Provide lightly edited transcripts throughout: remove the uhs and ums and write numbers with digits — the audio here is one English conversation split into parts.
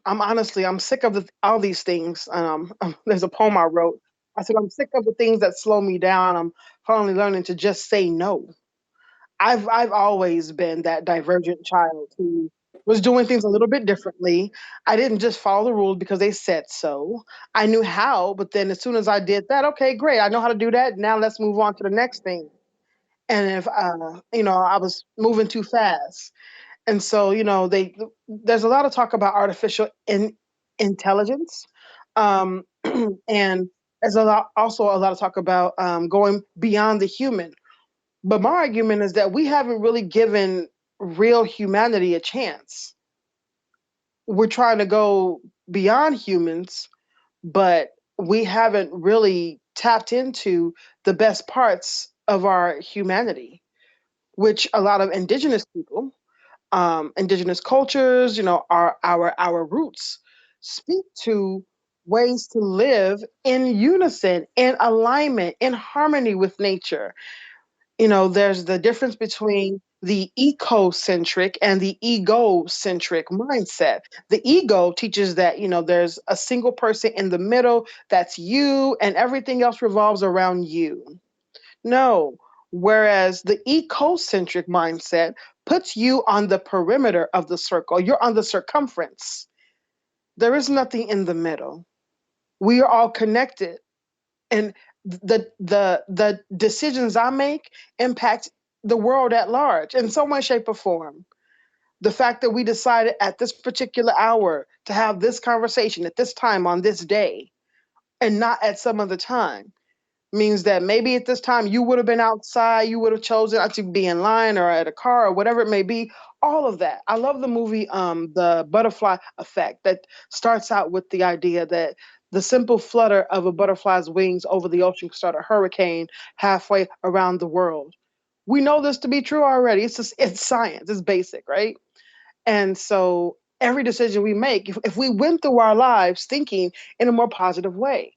I'm sick of all these things. There's a poem I wrote. I said I'm sick of the things that slow me down. I'm finally learning to just say no. I've always been that divergent child who was doing things a little bit differently. I didn't just follow the rules because they said so. I knew how, but then as soon as I did that, okay, great. I know how to do that. Now let's move on to the next thing. And if I was moving too fast. And so, there's a lot of talk about artificial intelligence. Um, and there's also a lot of talk about going beyond the human. But my argument is that we haven't really given real humanity a chance. We're trying to go beyond humans, but we haven't really tapped into the best parts of our humanity, which a lot of indigenous people, indigenous cultures, our roots speak to ways to live in unison, in alignment, in harmony with nature. There's the difference between the ecocentric and the egocentric mindset. The ego teaches that, there's a single person in the middle, that's you, and everything else revolves around you. No. Whereas the ecocentric mindset puts you on the perimeter of the circle, you're on the circumference. There is nothing in the middle. We are all connected, and the decisions I make impact the world at large in some way, shape, or form. The fact that we decided at this particular hour to have this conversation at this time on this day and not at some other time means that maybe at this time you would have been outside, you would have chosen not to be in line or at a car or whatever it may be. All of that. I love the movie The Butterfly Effect, that starts out with the idea that the simple flutter of a butterfly's wings over the ocean can start a hurricane halfway around the world. We know this to be true already. It's science, it's basic, right? And so every decision we make, if we went through our lives thinking in a more positive way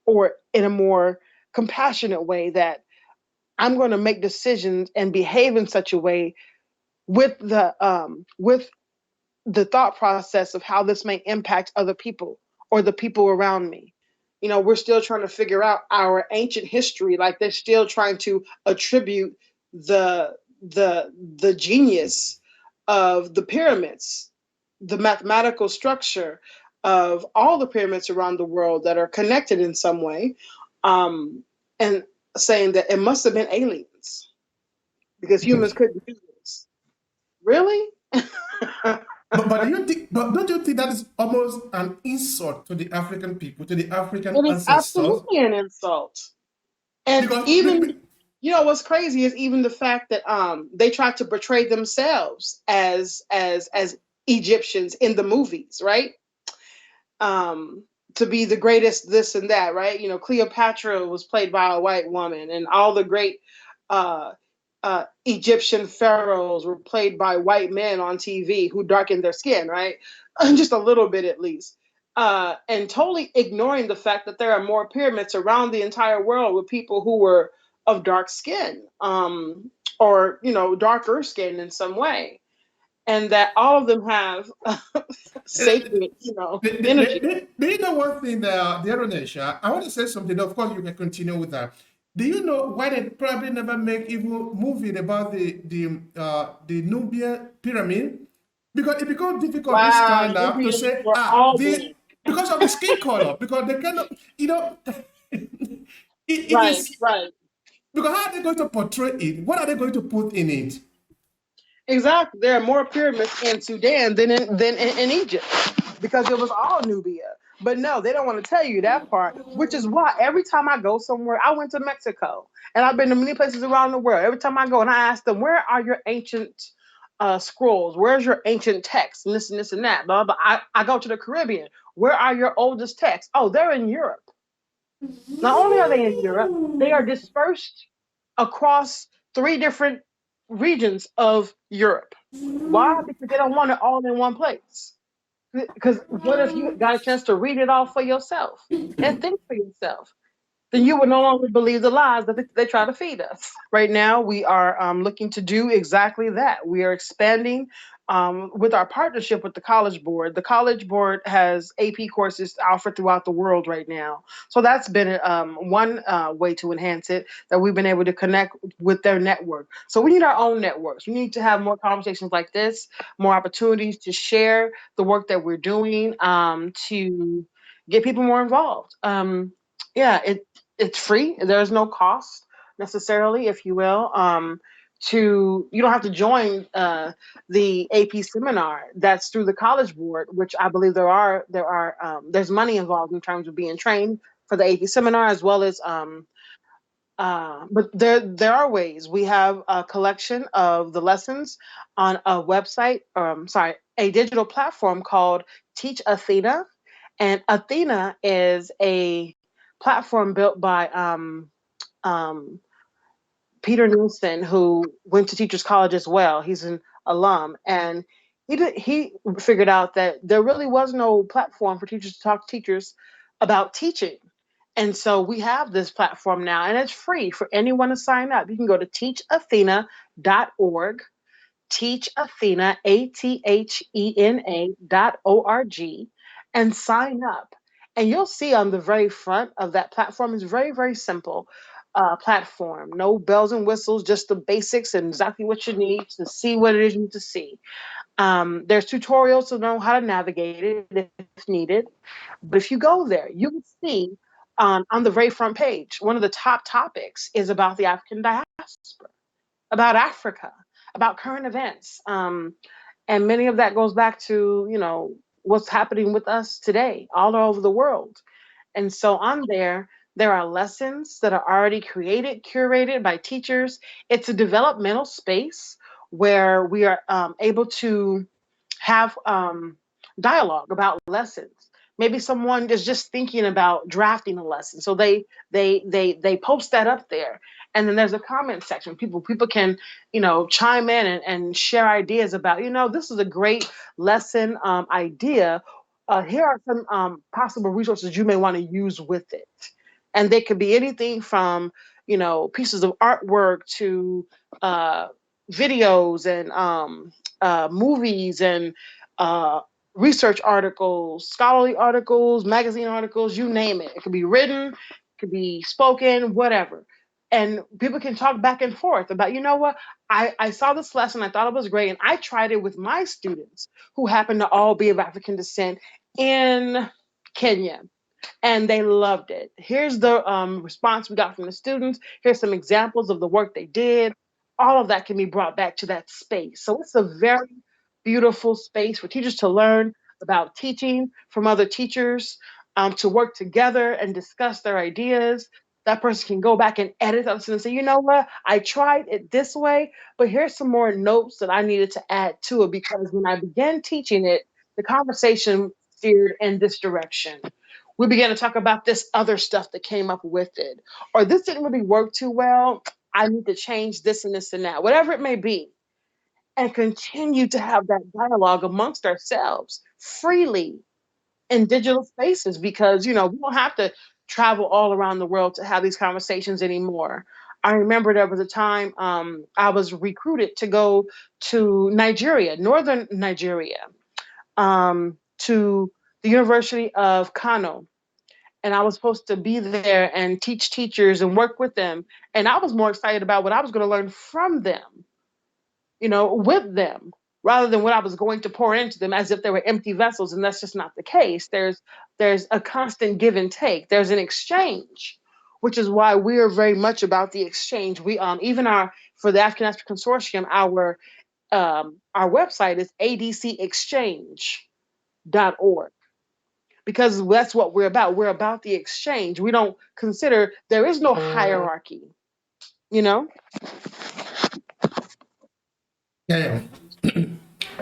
or in a more compassionate way, that I'm going to make decisions and behave in such a way with the thought process of how this may impact other people or the people around me. We're still trying to figure out our ancient history. Like, they're still trying to attribute the the genius of the pyramids, the mathematical structure of all the pyramids around the world that are connected in some way, and saying that it must have been aliens because humans couldn't do this. Really? But do you think? But don't you think that is almost an insult to the African people, to the African It is ancestors? absolutely an insult. And Because even, what's crazy is even the fact that they tried to portray themselves as Egyptians in the movies, right? Um to be the greatest this and that, right? Cleopatra was played by a white woman, and all the great uh Egyptian pharaohs were played by white men on TV who darkened their skin, right? Just a little bit at least. And totally ignoring the fact that there are more pyramids around the entire world with people who were of dark skin, or darker skin in some way, and that all of them have sacred, energy. do you know one thing there, Rhonesha? I want to say something. Of course, you can continue with that. Do you know why they probably never make even movie about the Nubian pyramid? Because it becomes difficult this Wow, time now to Nubians say were all the black. because of the skin color, because they cannot, it Right, is right. because how are they going to portray it? What are they going to put in it? Exactly. There are more pyramids in Sudan than in Egypt because it was all Nubia. But no, they don't want to tell you that part, which is why every time I go somewhere, I went to Mexico and I've been to many places around the world. Every time I go and I ask them, where are your ancient scrolls? Where's your ancient texts? And this and that. Blah, blah. I go to the Caribbean. Where are your oldest texts? Oh, they're in Europe. Not only are they in Europe, they are dispersed across three different regions of Europe. Why? Because they don't want it all in one place. Because what if you got a chance to read it all for yourself and think for yourself? Then you would no longer believe the lies that they try to feed us. Right now, we are looking to do exactly that. We are expanding. with our partnership with the College Board has AP courses offered throughout the world right now. So that's been one way to enhance it, that we've been able to connect with their network. So we need our own networks. We need to have more conversations like this, more opportunities to share the work that we're doing, to get people more involved. Yeah, it's free. There's no cost necessarily, if you will. To You don't have to join the AP seminar that's through the College Board, which I believe there's money involved in terms of being trained for the AP seminar, as well as but there are ways. We have a collection of the lessons on a website, sorry, a digital platform called Teach Athena, and Athena is a platform built by um, Peter Nielsen, who went to Teachers College as well. He's an alum, and he figured out that there really was no platform for teachers to talk to teachers about teaching. And so we have this platform now, and it's free for anyone to sign up. You can go to teachathena.org, Teach Athena, ATHENA.org, and sign up. And you'll see on the very front of that platform is very, very simple platform. No bells and whistles, just the basics and exactly what you need to see what it is you need to see. There's tutorials to know how to navigate it if needed. But if you go there, you can see on the very front page, one of the top topics is about the African diaspora, about Africa, about current events. And many of that goes back to, what's happening with us today all over the world. And so on there are lessons that are already created, curated by teachers. It's a developmental space where we are able to have dialogue about lessons. Maybe someone is just thinking about drafting a lesson, so they post that up there, and then there's a comment section. People can chime in and share ideas about this is a great lesson idea. Here are some possible resources you may want to use with it, and they could be anything from pieces of artwork to uh, videos and movies and uh, research articles, scholarly articles, magazine articles, you name it. It could be written, it could be spoken, whatever. And people can talk back and forth about, what, I saw this lesson, I thought it was great, and I tried it with my students who happen to all be of African descent in Kenya, and they loved it. Here's the response we got from the students. Here's some examples of the work they did. All of that can be brought back to that space. So it's a very beautiful space for teachers to learn about teaching from other teachers, to work together and discuss their ideas. That person can go back and edit us and say, you know what, I tried it this way, but here's some more notes that I needed to add to it because when I began teaching it, the conversation steered in this direction. We began to talk about this other stuff that came up with it. Or this didn't really work too well. I need to change this and this and that, whatever it may be, and continue to have that dialogue amongst ourselves freely in digital spaces because, we don't have to travel all around the world to have these conversations anymore. I remember there was a time I was recruited to go to Nigeria, northern Nigeria, to the University of Kano, and I was supposed to be there and teach teachers and work with them. And I was more excited about what I was going to learn from them, with them, rather than what I was going to pour into them as if they were empty vessels. And that's just not the case. There's a constant give and take. There's an exchange, which is why we are very much about the exchange. We even our for the African Diaspora Consortium, our website is adcexchange.org, because that's what we're about. We're about the exchange. We don't consider there is no hierarchy, you know? Yeah,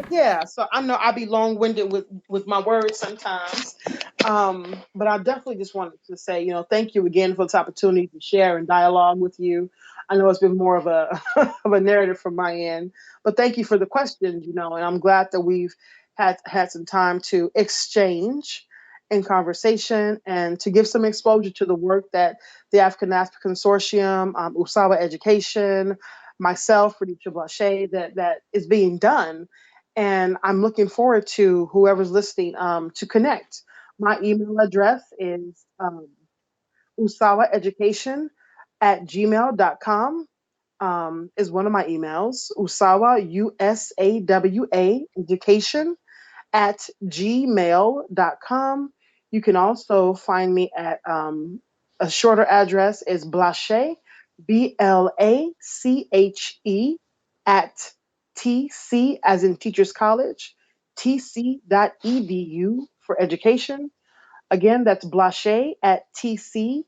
Yeah, so I know I'll be long-winded with my words sometimes. But I definitely just wanted to say, thank you again for this opportunity to share and dialogue with you. I know it's been more of a of a narrative from my end, but thank you for the questions, and I'm glad that we've had some time to exchange in conversation and to give some exposure to the work that the African Diaspora Consortium, Usawa Education, myself, Rhonesha Blaché, that is being done. And I'm looking forward to whoever's listening to connect. My email address is usawaeducation at gmail.com is one of my emails. Usawa, USAWA, education at gmail.com. You can also find me at a shorter address is Blaché, BLACHE at TC as in Teachers College, tc.edu for education. Again, that's Blaché at tc.edu.